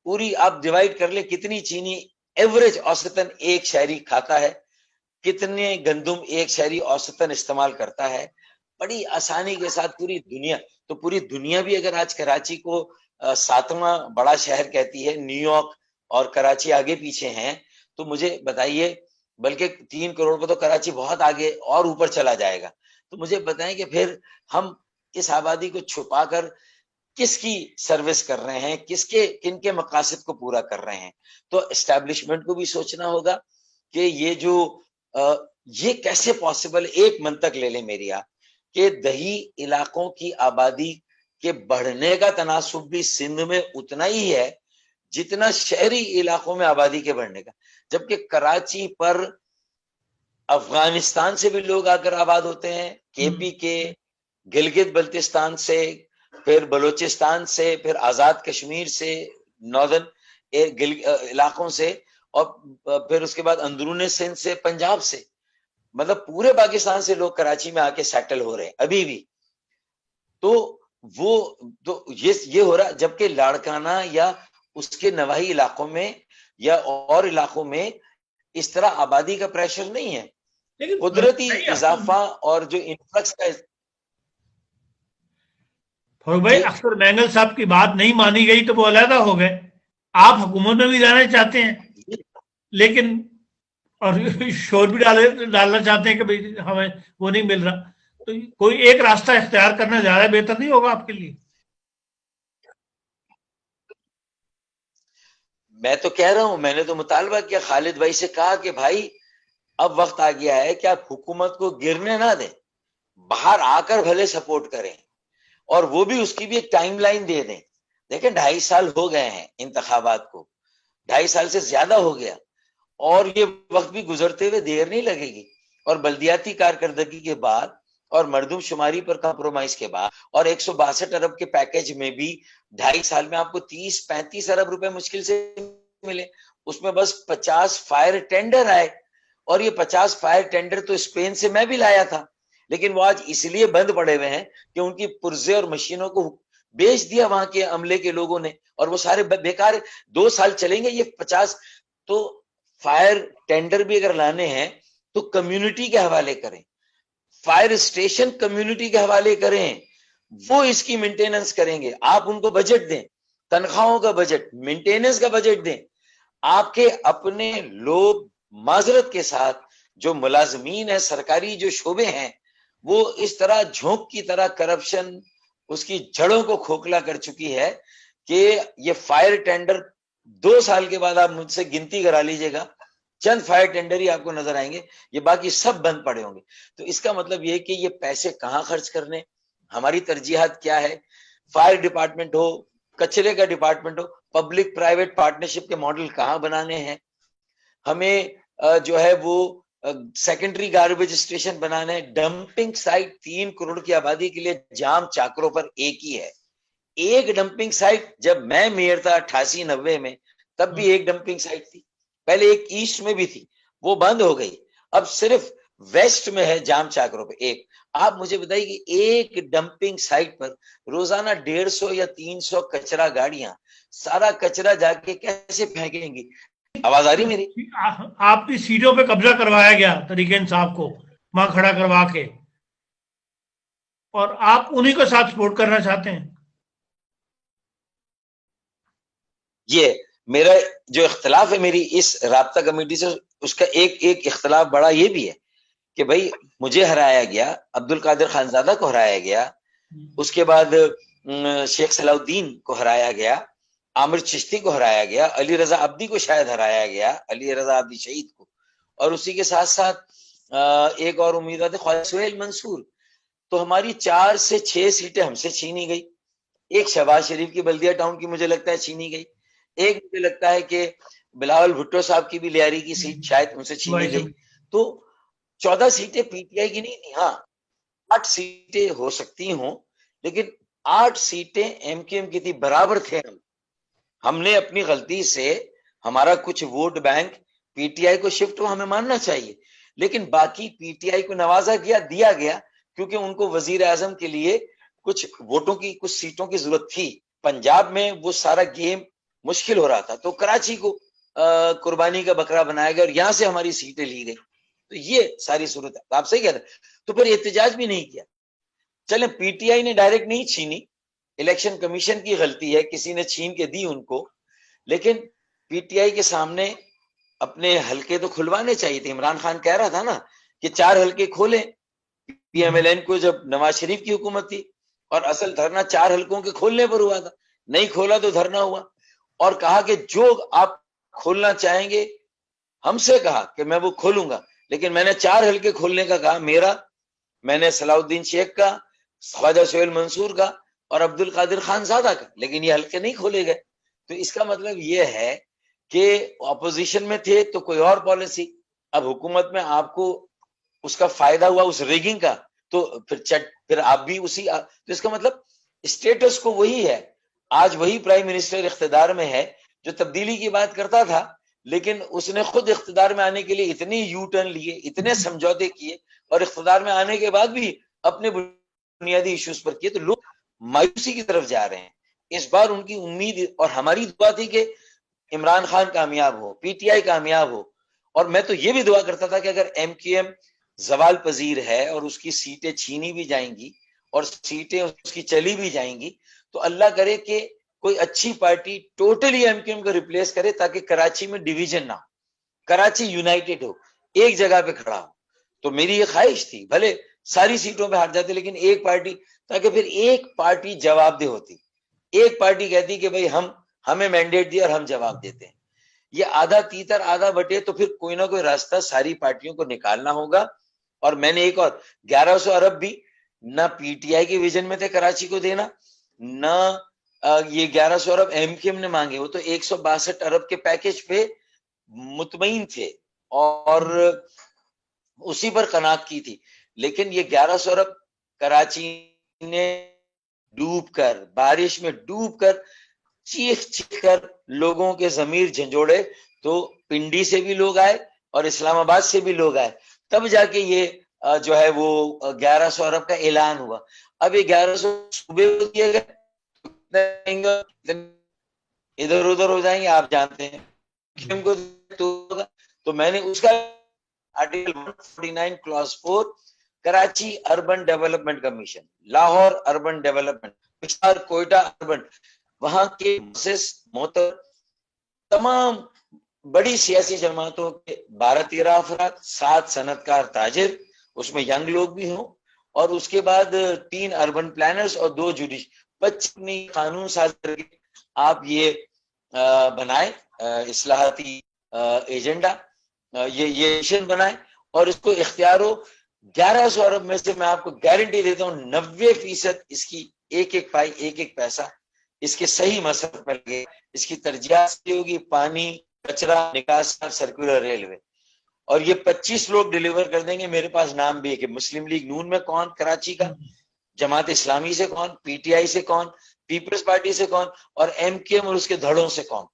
پوری آپ ڈیوائڈ کر لیں کتنی چینی ایوریج اوسطاً ایک شہری کھاتا ہے, کتنے گندم ایک شہری اوسطاً استعمال کرتا ہے, بڑی آسانی کے ساتھ پوری دنیا. تو پوری دنیا بھی اگر آج کراچی کو 7واں بڑا شہر کہتی ہے, نیو یارک اور کراچی آگے پیچھے ہیں, تو مجھے بتائیے, بلکہ 3 کروڑ پہ تو کراچی بہت آگے اور اوپر چلا جائے گا. تو مجھے بتائیں کہ پھر ہم اس آبادی کو چھپا کر کس کی سروس کر رہے ہیں, کن کے مقاصد کو پورا کر رہے ہیں. تو اسٹیبلشمنٹ کو بھی سوچنا ہوگا کہ یہ جو یہ کیسے پاسبل. ایک منطق لے لیں میری آپ کہ دیہی علاقوں کی آبادی کے بڑھنے کا تناسب بھی سندھ میں اتنا ہی ہے جتنا شہری علاقوں میں آبادی کے بڑھنے کا, جبکہ کراچی پر افغانستان سے بھی لوگ آ کر آباد ہوتے ہیں, کے پی کے, گلگت بلتستان سے, پھر بلوچستان سے, پھر آزاد کشمیر سے, ناردرن علاقوں سے, اور پھر اس کے بعد اندرون سندھ سے, پنجاب سے, مطلب پورے پاکستان سے لوگ کراچی میں آ کے سیٹل ہو رہے ہیں ابھی بھی. تو وہ تو یہ ہو رہا, جبکہ لاڑکانہ یا اس کے نواحی علاقوں میں یا اور علاقوں میں اس طرح آبادی کا پریشر نہیں ہے. قدرتی اضافہ اور جو انفلکس کا بھائی اکثر مینگل صاحب کی بات نہیں مانی گئی تو وہ علیحدہ ہو گئے. آپ حکومت میں بھی جانا چاہتے ہیں لیکن اور شور بھی ڈالنا چاہتے ہیں کہ بھائی ہمیں وہ نہیں مل رہا, تو کوئی ایک راستہ اختیار کرنا زیادہ بہتر نہیں ہوگا آپ کے لیے؟ میں تو کہہ رہا ہوں, میں نے تو مطالبہ کیا, خالد بھائی سے کہا کہ بھائی اب وقت آ گیا ہے کہ آپ حکومت کو گرنے نہ دیں, باہر آ کر بھلے سپورٹ کریں, اور وہ بھی اس کی بھی ایک ٹائم لائن دے دیں. دیکھیں 2.5 سال ہو گئے ہیں انتخابات کو, 2.5 سال سے زیادہ ہو گیا, اور یہ وقت بھی گزرتے ہوئے دیر نہیں لگے گی. اور بلدیاتی کارکردگی کے بعد اور مردم شماری پر کمپرومائز کے بعد اور 162 ارب کے پیکج میں بھی 2.5 سال میں آپ کو 30-35 ارب روپے مشکل سے ملے. اس میں بس 50 فائر ٹینڈر آئے, اور یہ 50 فائر ٹینڈر تو اسپین سے میں بھی لایا تھا, لیکن وہ آج اس لیے بند پڑے ہوئے ہیں کہ ان کی پرزے اور مشینوں کو بیچ دیا وہاں کے عملے کے لوگوں نے, اور وہ سارے بیکار. 2 سال چلیں گے یہ 50. تو فائر ٹینڈر بھی اگر لانے ہیں تو کمیونٹی کے حوالے کریں, فائر اسٹیشن کمیونٹی کے حوالے کریں, وہ اس کی مینٹیننس کریں گے. آپ ان کو بجٹ دیں, تنخواہوں کا بجٹ, مینٹیننس کا بجٹ دیں. آپ کے اپنے لوگ معذرت کے ساتھ جو ملازمین ہیں, سرکاری جو شعبے ہیں, وہ اس طرح جھونک کی طرح کرپشن اس کی جڑوں کو کھوکھلا کر چکی ہے کہ یہ فائر ٹینڈر 2 سال کے بعد آپ مجھ سے گنتی کرا لیجئے گا, چند فائر ٹینڈر ہی آپ کو نظر آئیں گے, یہ باقی سب بند پڑے ہوں گے. تو اس کا مطلب یہ کہ یہ پیسے کہاں خرچ کرنے, ہماری ترجیحات کیا ہے. فائر ڈپارٹمنٹ ہو, کچرے کا ڈپارٹمنٹ ہو, پبلک پرائیویٹ پارٹنرشپ کے ماڈل کہاں بنانے ہیں, ہمیں جو ہے وہ سیکنڈری گاربیج اسٹیشن بنانا ہے. ڈمپنگ سائٹ 3 کروڑ کی آبادی کے لیے جام چاکروں پر ایک ہی ہے. ایک ڈمپنگ سائٹ, جب میں میئر تھا 88-90 میں تب بھی ایک ڈمپنگ سائٹ تھی. پہلے ایک ایسٹ میں بھی تھی, وہ بند ہو گئی. اب صرف ویسٹ میں ہے جام چاکروں پہ ایک. آپ مجھے بتائیے کہ ایک ڈمپنگ سائٹ پر روزانہ 150 یا 300 کچرا گاڑیاں سارا کچرا جا کے کیسے پھینکیں گی؟ آواز آ رہی میری؟ آپ کی سیٹوں پہ قبضہ کروایا گیا طریق انصاف کو وہاں کھڑا کروا کے, اور آپ انہی کے ساتھ سپورٹ کرنا چاہتے ہیں. یہ میرا جو اختلاف ہے میری اس رابطہ کمیٹی سے, اس کا ایک اختلاف بڑا یہ بھی ہے کہ بھائی مجھے ہرایا گیا, عبد القادر خانزادہ کو ہرایا گیا, اس کے بعد شیخ صلاح الدین کو ہرایا گیا, عامر چشتی کو ہرایا گیا, علی رضا عبدی کو شاید ہرایا گیا, علی رضا عبدی شہید کو, اور اسی کے ساتھ ساتھ ایک اور امیدوار تھے خواجہ سہیل منصور. تو ہماری 4 سے 6 سیٹیں ہم سے چھینی گئی. ایک شہباز شریف کی بلدیہ ٹاؤن کی مجھے لگتا ہے چھینی گئی, ایک مجھے لگتا ہے کہ بلاول بھٹو صاحب کی بھی لیاری کی سیٹ شاید ان سے چھینی گئی. تو 14 سیٹیں پی ٹی آئی کی نہیں تھی, ہاں 8 سیٹیں ہو سکتی ہوں, لیکن 8 سیٹیں ایم کیو ایم کی تھی, برابر تھے. ہم نے اپنی غلطی سے ہمارا کچھ ووٹ بینک پی ٹی آئی کو شفٹ ہوا, ہمیں ماننا چاہیے, لیکن باقی پی ٹی آئی کو نوازا گیا, دیا گیا, کیونکہ ان کو وزیر اعظم کے لیے کچھ ووٹوں کی, کچھ سیٹوں کی ضرورت تھی. پنجاب میں وہ سارا گیم مشکل ہو رہا تھا, تو کراچی کو قربانی کا بکرا بنایا گیا اور یہاں سے ہماری سیٹیں لی گئی. تو یہ ساری صورت ہے, آپ صحیح کہہ رہے. تو پھر احتجاج بھی نہیں کیا. چلیں پی ٹی آئی نے ڈائریکٹ نہیں چھینی, الیکشن کمیشن کی غلطی ہے, کسی نے چھین کے دی ان کو, لیکن پی ٹی آئی کے سامنے اپنے حلقے تو کھلوانے چاہیے تھے. عمران خان کہہ رہا تھا نا کہ 4 حلقے کھولیں پی ایم ایل این کو, جب نواز شریف کی حکومت تھی, اور اصل دھرنا 4 حلقوں کے کھولنے پر ہوا تھا, نہیں کھولا تو دھرنا ہوا, اور کہا کہ جو آپ کھولنا چاہیں گے, ہم سے کہا کہ میں وہ کھولوں گا, لیکن میں نے 4 حلقے کھولنے کا کہا, میں نے صلاح الدین شیخ کا, خواجہ سہیل منصور کا اور عبد القادر خانزادہ کا, لیکن یہ حلقے نہیں کھولے گئے. تو اس کا مطلب یہ ہے کہ اپوزیشن میں تھے تو کوئی اور پالیسی, اب حکومت میں آپ کو اس کا فائدہ ہوا اس ریگنگ کا, تو پھر آپ بھی اسی, تو اس کا مطلب اسٹیٹس کو وہی ہے. آج وہی پرائم منسٹر اقتدار میں ہے جو تبدیلی کی بات کرتا تھا, لیکن اس نے خود اقتدار میں آنے کے لیے اتنے یو ٹرن لیے, اتنے سمجھوتے کیے, اور اقتدار میں آنے کے بعد بھی اپنے بنیادی ایشوز پر کیے, تو لوگ مایوسی کی طرف جا رہے ہیں. اس بار ان کی امید اور ہماری دعا تھی کہ عمران خان کامیاب ہو, پی ٹی آئی کامیاب ہو, اور میں تو یہ بھی دعا کرتا تھا کہ اگر ایم کیو ایم زوال پذیر ہے اور اس کی سیٹیں چھینی بھی جائیں گی اور سیٹیں اس کی چلی بھی جائیں گی, تو اللہ کرے کہ کوئی اچھی party totally M Q M کو ریپلیس کرے, تاکہ کراچی میں ڈویژن نہ ہو, کراچی یونائٹڈ ہو, ایک جگہ پہ کھڑا ہو. تو میری یہ خواہش تھی, بھلے ساری سیٹوں پہ ہار جاتے لیکن ایک پارٹی, تاکہ پھر ایک پارٹی جواب دہ ہوتی, ایک پارٹی کہتی کہ بھئی ہمیں مینڈیٹ دیا اور ہم جواب دیتے ہیں. یہ آدھا تیتر آدھا بٹے, تو پھر کوئی نہ کوئی راستہ ساری پارٹیوں کو نکالنا ہوگا. اور میں نے ایک اور 1100 ارب بھی نہ پی ٹی آئی کے ویژن میں تھے کراچی کو دینا, نہ یہ 1100 ارب ایم کیو ایم نے مانگے, وہ تو 162 ارب کے پیکج پہ مطمئن تھے اور اسی پر قناعت کی تھی. لیکن یہ 1100 ارب کراچی نے ڈوب کر, بارش میں ڈوب کر, چیخ چیخ کر لوگوں کے ضمیر جھنجھوڑے, تو پنڈی سے بھی لوگ آئے اور اسلام آباد سے بھی لوگ آئے, تب جا کے یہ جو ہے وہ 1100 ارب کا اعلان ہوا. اب یہ 1100 صوبے دیے گئے, ادھر ادھر ہو جائیں گے, آپ جانتے ہیں. تو میں نے اس کا article 149 class 4 Karachi urban development commission, Lahore urban development, Peshawar Quetta urban, وہاں کے محترم تمام بڑی سیاسی جماعتوں کے 12-13 افراد, 7 صنعت کار تاجر, اس میں ینگ لوگ بھی ہوں, اور اس کے بعد 3 اربن پلانرز اور 2 جوڈیش, 25 قانون ساز کر کے آپ یہ بنائے اصلاحاتی ایجنڈا, یہ مشن بنائے, اور اس کو اختیار ہو. 1100 ارب میں سے میں آپ کو گارنٹی دیتا ہوں 90% اس کی ایک ایک پائی, ایک ایک پیسہ اس کے صحیح مصرف پر لگے. اس کی ترجیحات ہوگی پانی, کچرا نکاس, سرکولر ریلوے, اور یہ 25 لوگ ڈیلیور کر دیں گے. میرے پاس نام بھی ہے کہ مسلم لیگ نون میں کون کراچی کا, جماعت اسلامی سے کون, پی ٹی آئی سے کون, پیپلز پارٹی سے کون, اور ایم کیو ایم اور اس کے دھڑوں سے کون.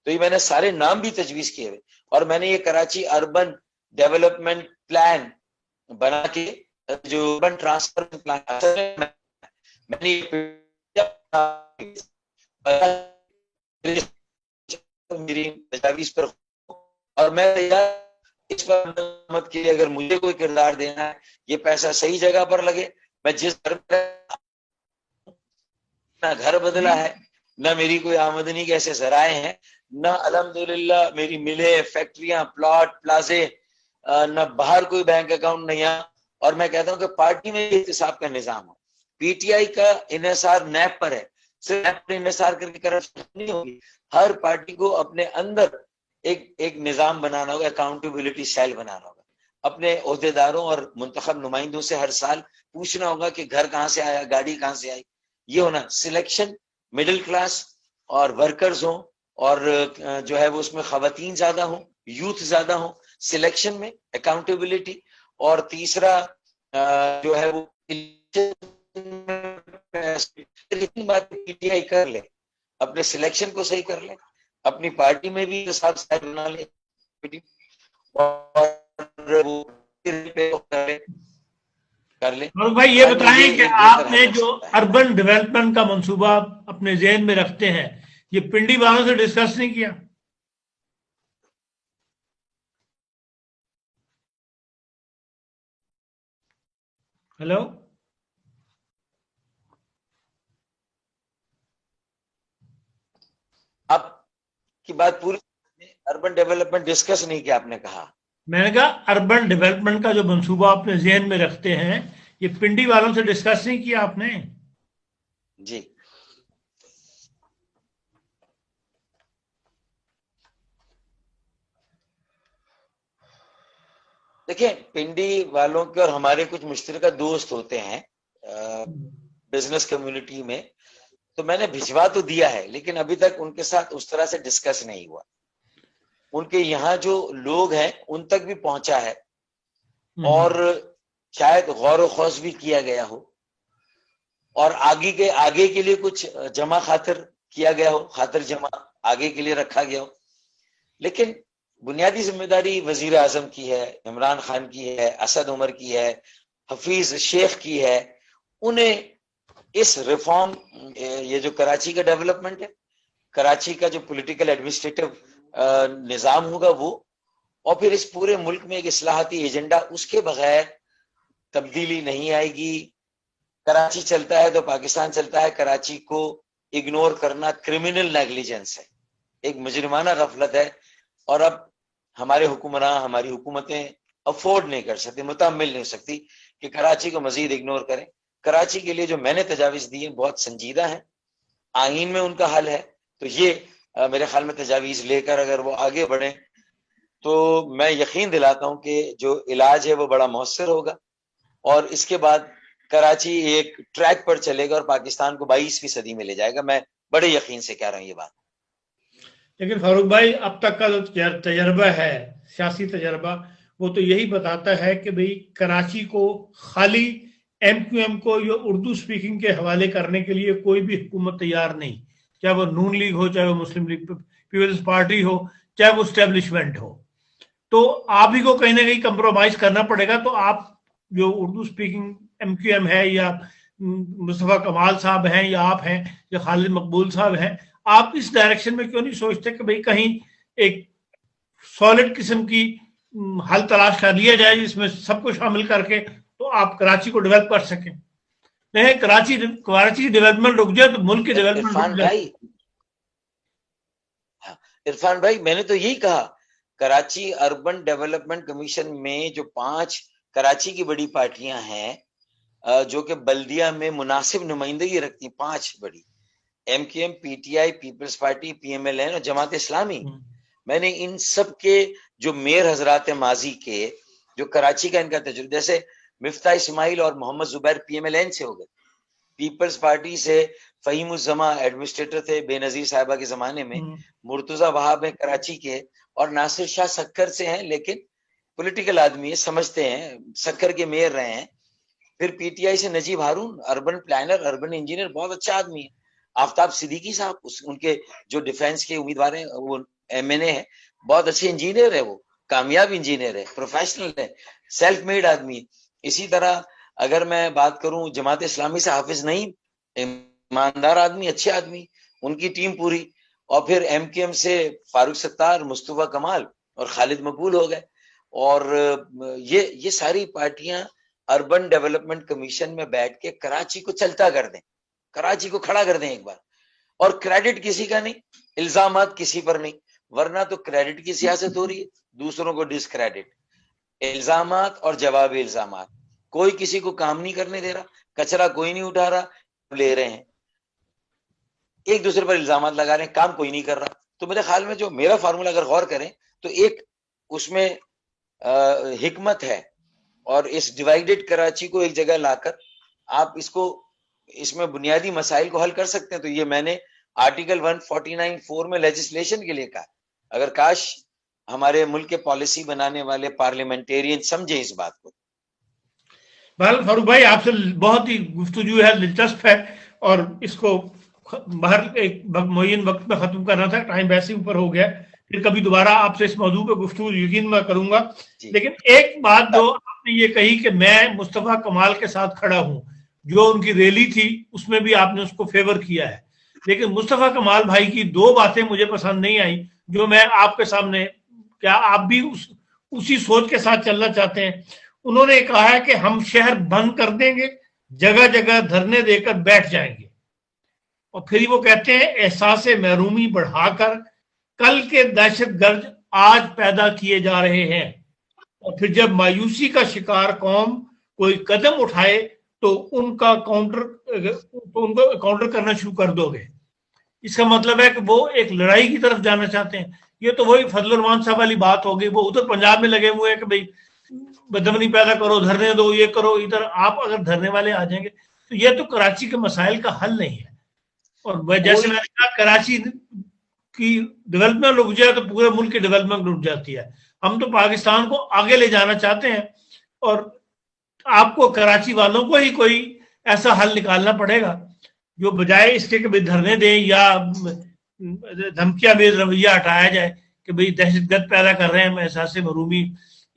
تو یہ میں نے سارے نام بھی تجویز کیے ہوئے, اور میں نے یہ کراچی اربن ڈیولپمنٹ پلان بنا کے جو اربن ٹرانسفر پلان میری تجاویز پر، اور میں اس پر مت کے لیے اگر مجھے کوئی کردار دینا ہے، یہ پیسہ صحیح جگہ پر لگے. میں جس گھر نہ گھر بدلا ہے، نہ میری کوئی آمدنی کے ایسے ذرائع ہیں، نہ الحمدللہ میری ملیں، فیکٹریاں، پلاٹ، پلازے، نہ باہر کوئی بینک اکاؤنٹ نہیں ہے. اور میں کہتا ہوں کہ پارٹی میں احتساب کا نظام ہو. پی ٹی آئی کا انحصار نیب پر ہے، صرف نیب پر انحصار کر کے کرپشن نہیں ہوگی. ہر پارٹی کو اپنے اندر ایک نظام بنانا ہوگا، اکاؤنٹیبلٹی سیل بنانا ہوگا. اپنے عہدیداروں اور منتخب نمائندوں سے ہر سال پوچھنا ہوگا کہ گھر کہاں سے آیا، گاڑی کہاں سے آئی. یہ ہونا سلیکشن مڈل کلاس اور ورکرز ہوں، اور جو ہے وہ اس میں خواتین زیادہ ہوں، یوتھ زیادہ ہوں سلیکشن میں، اکاؤنٹیبلٹی. اور تیسرا جو ہے وہ بات پی ٹی آئی کر لے، اپنے سلیکشن کو صحیح کر لے، اپنی پارٹی میں بھی حساب صاحب بنا لے، اور وہ کر لے. اور بھائی یہ بتائیں کہ ایک آپ بہتر نے حل ہو جو سکتا ہے. اربن ڈیولپمنٹ کا منصوبہ اپنے ذہن میں رکھتے ہیں، یہ پنڈی والوں سے ڈسکس نہیں کیا؟ ہیلو، آپ کی بات پوری، اربن ڈیولپمنٹ ڈسکس نہیں کیا آپ نے کہا. میں نے کہا اربن ڈیولپمنٹ کا جو منصوبہ اپنے ذہن میں رکھتے ہیں، یہ پنڈی والوں سے ڈسکس نہیں کیا آپ نے؟ جی دیکھیں، پنڈی والوں کے اور ہمارے کچھ مشترکہ دوست ہوتے ہیں بزنس کمیونٹی میں، تو میں نے بھجوا تو دیا ہے، لیکن ابھی تک ان کے ساتھ اس طرح سے ڈسکس نہیں ہوا. ان کے یہاں جو لوگ ہیں ان تک بھی پہنچا ہے، اور شاید غور و خوض بھی کیا گیا ہو، اور آگے کے لیے کچھ جمع خاطر کیا گیا ہو، خاطر جمع آگے کے لیے رکھا گیا ہو. لیکن بنیادی ذمہ داری وزیر اعظم کی ہے، عمران خان کی ہے، اسد عمر کی ہے، حفیظ شیخ کی ہے. انہیں اس ریفارم، یہ جو کراچی کا ڈیولپمنٹ ہے، کراچی کا جو پولیٹیکل ایڈمنسٹریٹو نظام ہوگا وہ، اور پھر اس پورے ملک میں ایک اصلاحاتی ایجنڈا، اس کے بغیر تبدیلی نہیں آئے گی. کراچی چلتا ہے تو پاکستان چلتا ہے. کراچی کو اگنور کرنا کرمنل نیگلیجنس ہے، ایک مجرمانہ غفلت ہے. اور اب ہمارے حکمراں، ہماری حکومتیں افورڈ نہیں کر سکتی، متحمل نہیں ہو سکتی کہ کراچی کو مزید اگنور کریں. کراچی کے لیے جو میں نے تجاویز دی ہیں بہت سنجیدہ ہیں، آئین میں ان کا حل ہے. تو یہ میرے خیال میں تجاویز لے کر اگر وہ آگے بڑھیں تو میں یقین دلاتا ہوں کہ جو علاج ہے وہ بڑا مؤثر ہوگا، اور اس کے بعد کراچی ایک ٹریک پر چلے گا اور پاکستان کو 22ویں صدی میں لے جائے گا. میں بڑے یقین سے کہہ رہا ہوں یہ بات. لیکن فاروق بھائی، اب تک کا جو تجربہ ہے، سیاسی تجربہ، وہ تو یہی بتاتا ہے کہ بھئی کراچی کو خالی ایم کیو ایم کو یا اردو سپیکنگ کے حوالے کرنے کے لیے کوئی بھی حکومت تیار نہیں، چاہے وہ نون لیگ ہو، چاہے وہ مسلم لیگ پیپلز پارٹی ہو، چاہے وہ اسٹیبلشمنٹ ہو. تو آپ ہی کو کہیں نہ کہیں کمپرومائز کرنا پڑے گا. تو آپ جو Urdu speaking M Q M ہے، یا مصطفیٰ کمال صاحب ہیں، یا آپ ہیں، یا خالد مقبول صاحب ہیں، آپ اس ڈائریکشن میں کیوں نہیں سوچتے کہ بھئی کہیں ایک سالڈ قسم کی حل تلاش کر لیا جائے جس میں سب کو شامل کر کے تو آپ کراچی کو ڈیولپ کر سکیں؟ نہیں، کراچی کی ڈیولپمنٹ رک جائے تو ملک کی ڈیولپمنٹ رک جائے. عرفان بھائی، میں نے تو یہی کہا، کراچی اربن ڈیولپمنٹ کمیشن میں جو 5 کراچی کی بڑی پارٹیاں ہیں جو کہ بلدیہ میں مناسب نمائندگی رکھتی ہیں، 5 بڑی، M Q M, P T I, Peoples Party, P M L N اور جماعت اسلامی. میں نے ان سب کے جو میئر حضرات ماضی کے، جو کراچی کا ان کا تجربہ، جیسے مفتاح اسماعیل اور محمد زبیر پی ایم ایل این سے ہو گئے، پیپلز پارٹی سے فہیم الزماں ایڈمنسٹریٹر تھے بے نظیر صاحبہ کے زمانے میں، مرتضی وہاب ہیں کراچی کے، اور ناصر شاہ سکر سے ہیں، لیکن پولیٹیکل آدمی ہے، سمجھتے ہیں، سکر کے میئر رہے ہیں. پھر پی ٹی آئی سے Najeeb Haroon, urban planner, urban engineer, بہت اچھا آدمی ہے. آفتاب صدیقی صاحب، ان کے جو ڈیفینس کے امیدوار ہیں، وہ ایم این اے ہیں، بہت اچھے انجینئر ہے وہ. کامیاب انجینئر ہے, پروفیشنل ہے, سیلف میڈ آدمی. اسی طرح اگر میں بات کروں جماعت اسلامی سے حافظ نعیم, ایماندار آدمی, اچھے آدمی, ان کی ٹیم پوری. اور پھر ایم کیو ایم سے فاروق ستار, مصطفیٰ کمال اور خالد مقبول ہو گئے. اور یہ ساری پارٹیاں اربن ڈیولپمنٹ کمیشن میں بیٹھ کے کراچی کو چلتا کر دیں, کراچی کو کھڑا کر دیں ایک بار. اور کریڈٹ کسی کا نہیں, الزامات کسی پر نہیں, ورنہ تو کریڈٹ کی سیاست ہو رہی ہے, دوسروں کو ڈسکریڈٹ, الزامات اور جواب الزامات. کوئی کسی کو کام نہیں کرنے دے رہا, کچرا کوئی نہیں اٹھا رہا, لے رہے ہیں, ایک دوسرے پر الزامات لگا رہے ہیں, کام کوئی نہیں کر رہا. تو میرے خیال میں جو میرا فارمولا اگر غور کریں تو ایک اس میں حکمت ہے, اور اس ڈیوائیڈڈ کراچی کو ایک جگہ لا کر آپ اس میں بنیادی مسائل کو حل کر سکتے ہیں. تو یہ میں نے آرٹیکل 149(4) میں لیجسلیشن کے لیے کہا. اگر کاش ہمارے ملک کے پالیسی بنانے والے پارلیمنٹیرین سمجھے اس بات کو. بہرحال فاروق بھائی, آپ سے بہت ہی گفتگو ہے, دلچسپ ہے, اور اس کو باہر ایک معین وقت میں ختم کرنا تھا, ٹائم ویسے اوپر ہو گیا. پھر کبھی دوبارہ آپ سے اس موضوع پہ گفتگو یقین میں کروں گا. لیکن ایک بات جو آپ نے یہ کہی کہ میں مصطفیٰ کمال کے ساتھ کھڑا ہوں, جو ان کی ریلی تھی اس میں بھی آپ نے اس کو فیور کیا ہے. لیکن مصطفیٰ کمال بھائی کی دو باتیں مجھے پسند نہیں آئیں, جو میں آپ کے سامنے, کیا آپ بھی اسی سوچ کے ساتھ چلنا چاہتے ہیں؟ انہوں نے کہا ہے کہ ہم شہر بند کر دیں گے, جگہ جگہ دھرنے دے کر بیٹھ جائیں گے, اور پھر وہ کہتے ہیں احساس محرومی بڑھا کر کل کے دہشت گرد آج پیدا کیے جا رہے ہیں, اور پھر جب مایوسی کا شکار قوم کوئی قدم اٹھائے تو ان کو کاؤنٹر کرنا شروع کر دو گے. اس کا مطلب ہے کہ وہ ایک لڑائی کی طرف جانا چاہتے ہیں. یہ تو وہی فضل الرحمان صاحب والی بات ہوگی, وہ ادھر پنجاب میں لگے ہوئے ہیں کہ بھئی بدمنی پیدا کرو, دھرنے دو, یہ کرو. ادھر آپ اگر دھرنے والے آ جائیں گے تو یہ تو کراچی کے مسائل کا حل نہیں ہے. اور جیسے میں نے کہا, کراچی کی ڈیولپمنٹ رک جائے تو پورے ملک کی ڈیولپمنٹ رک جاتی ہے. ہم تو پاکستان کو آگے لے جانا چاہتے ہیں, اور آپ کو کراچی والوں کو ہی کوئی ایسا حل نکالنا پڑے گا جو بجائے اس کے کہ دھرنے دیں یا دھمکیاں بیز رویہ ہٹایا جائے کہ بھئی دہشت گرد پیدا کر رہے ہیں, احساس محرومی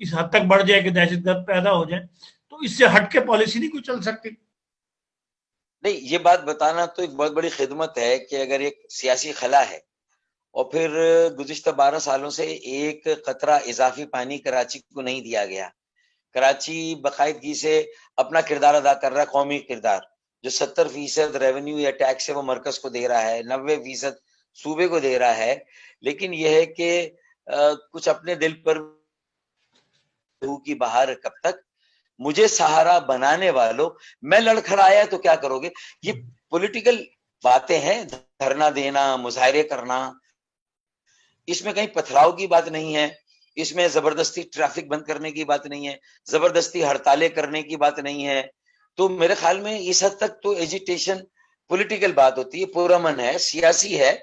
اس حد تک بڑھ جائے کہ دہشت گرد پیدا ہو جائے, تو اس سے ہٹ کے پالیسی نہیں کوئی چل سکتی. نہیں, یہ بات بتانا تو ایک بہت بڑی خدمت ہے کہ اگر ایک سیاسی خلا ہے اور پھر گزشتہ 12 سالوں سے ایک قطرہ اضافی پانی کراچی کو نہیں دیا گیا, کراچی باقاعدگی سے اپنا کردار ادا کر رہا ہے, قومی کردار, جو 70% ریونیو یا ٹیکس ہے وہ مرکز کو دے رہا ہے, 90% صوبے کو دے رہا ہے. لیکن یہ ہے کہ کچھ اپنے دل پر کی بہار کب تک, مجھے سہارا بنانے والوں, میں لڑکھڑایا تو کیا کرو گے. یہ پولیٹیکل باتیں ہیں, دھرنا دینا, مظاہرے کرنا, اس میں کہیں پتھراؤ کی بات نہیں ہے, اس میں زبردستی ٹریفک بند کرنے کی بات نہیں ہے, زبردستی ہڑتالیں کرنے کی بات نہیں ہے. تو میرے خیال میں اس حد تک تو ایجیٹیشن پولیٹیکل بات ہوتی ہے, پرامن ہے, سیاسی ہے.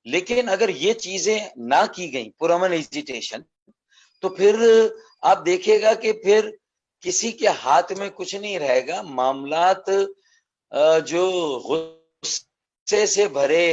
لیکن اگر یہ چیزیں نہ کی گئیں, پرامن ایجیٹیشن, تو پھر آپ دیکھیے گا کہ پھر کسی کے ہاتھ میں کچھ نہیں رہے گا. معاملات جو غصے سے بھرے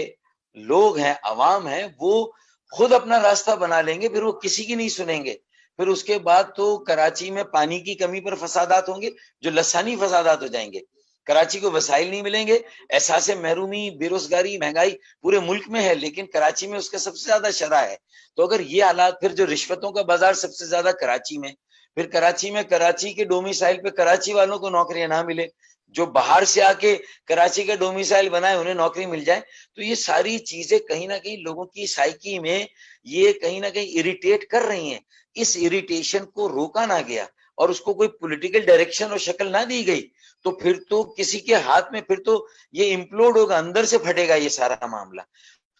لوگ ہیں, عوام ہیں, وہ خود اپنا راستہ بنا لیں گے, پھر وہ کسی کی نہیں سنیں گے. پھر اس کے بعد تو کراچی میں پانی کی کمی پر فسادات ہوں گے جو لسانی فسادات ہو جائیں گے. کراچی کو وسائل نہیں ملیں گے, احساس محرومی, بے روزگاری, مہنگائی پورے ملک میں ہے, لیکن کراچی میں اس کا سب سے زیادہ شرح ہے. تو اگر یہ حالات, پھر جو رشوتوں کا بازار سب سے زیادہ کراچی میں, پھر کراچی کے ڈومیسائل پہ کراچی والوں کو نوکریاں نہ ملے, جو باہر سے آ کے کراچی کا ڈومیسائل بنائے انہیں نوکری مل جائے, تو یہ ساری چیزیں کہیں نہ کہیں لوگوں کی سائیکی میں یہ کہیں نہ کہیں اریٹیٹ کر رہی ہیں. اس اریٹیشن کو روکا نہ گیا اور اس کو کوئی پولیٹیکل ڈائریکشن اور شکل نہ دی گئی, تو پھر تو کسی کے ہاتھ میں پھر تو یہ امپلوڈ ہوگا, اندر سے پھٹے گا یہ سارا معاملہ.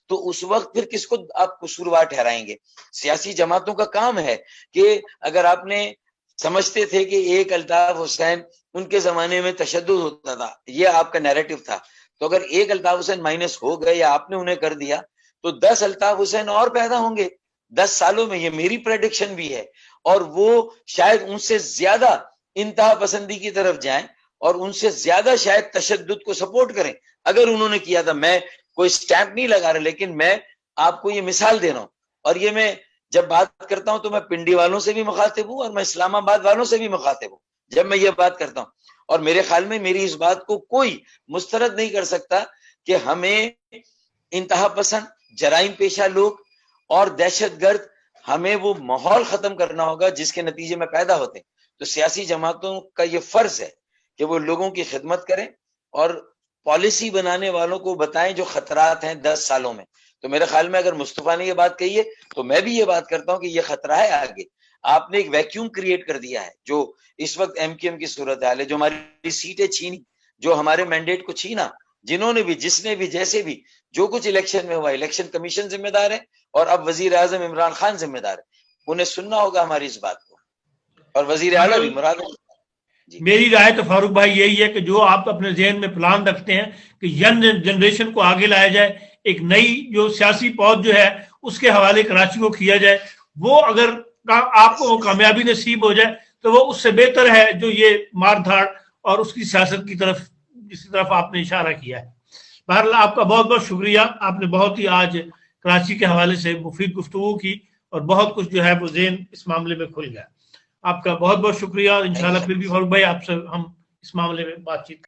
تو اس وقت پھر کس کو آپ قصوروار ٹھہرائیں گے؟ سیاسی جماعتوں کا کام ہے کہ اگر آپ نے سمجھتے تھے کہ ایک الطاف حسین ان کے زمانے میں تشدد ہوتا تھا, یہ آپ کا نیریٹو تھا, تو اگر ایک الطاف حسین مائنس ہو گئے یا آپ نے انہیں کر دیا تو 10 الطاف حسین اور پیدا ہوں گے 10 سالوں میں. یہ میری پریڈکشن بھی ہے, اور وہ شاید ان سے زیادہ انتہا پسندی کی طرف جائیں اور ان سے زیادہ شاید تشدد کو سپورٹ کریں اگر انہوں نے کیا تھا. میں کوئی سٹیمپ نہیں لگا رہا, لیکن میں آپ کو یہ مثال دے رہا ہوں, اور یہ میں جب بات کرتا ہوں تو میں پنڈی والوں سے بھی مخاطب ہوں اور میں اسلام آباد والوں سے بھی مخاطب ہوں جب میں یہ بات کرتا ہوں. اور میرے خیال میں میری اس بات کو کوئی مسترد نہیں کر سکتا کہ ہمیں انتہا پسند، جرائم پیشہ لوگ اور دہشت گرد، ہمیں وہ ماحول ختم کرنا ہوگا جس کے نتیجے میں پیدا ہوتے ہیں. تو سیاسی جماعتوں کا یہ فرض ہے کہ وہ لوگوں کی خدمت کریں اور پالیسی بنانے والوں کو بتائیں جو خطرات ہیں 10 سالوں میں. تو میرے خیال میں اگر مصطفیٰ نے یہ بات کہی ہے تو میں بھی یہ بات کرتا ہوں کہ یہ خطرہ ہے آگے. آپ نے ایک ویکیوم کریٹ کر دیا ہے جو اس وقت ایم کیو ایم کی صورتحال ہے، جو ہماری سیٹیں چھینی، جو ہمارے مینڈیٹ کو چھینا، جنہوں نے بھی، جس نے بھی، جیسے بھی جو کچھ الیکشن میں ہوا، الیکشن کمیشن ذمہ دار ہے اور اب وزیر اعظم عمران خان ذمہ دار ہے. انہیں سننا ہوگا ہماری اس بات کو، اور وزیر اعلیٰ بھی مراد. میری رائے تو فاروق بھائی یہی ہے کہ جو آپ اپنے ذہن میں پلان رکھتے ہیں کہ ینگ جنریشن کو آگے لایا جائے، ایک نئی جو سیاسی پود جو ہے اس کے حوالے کراچی کو کیا جائے، وہ اگر آپ کو وہ کامیابی نصیب ہو جائے تو وہ اس سے بہتر ہے جو یہ مار دھاڑ اور اس کی سیاست کی طرف جس کی طرف آپ نے اشارہ کیا ہے. بہرحال آپ کا بہت بہت شکریہ، آپ نے بہت ہی آج کراچی کے حوالے سے مفید گفتگو کی اور بہت کچھ جو ہے وہ ذہن اس معاملے میں کھل گیا. آپ کا بہت بہت شکریہ. انشاءاللہ پھر بھی فاروق بھائی آپ سے ہم اس معاملے میں بات چیت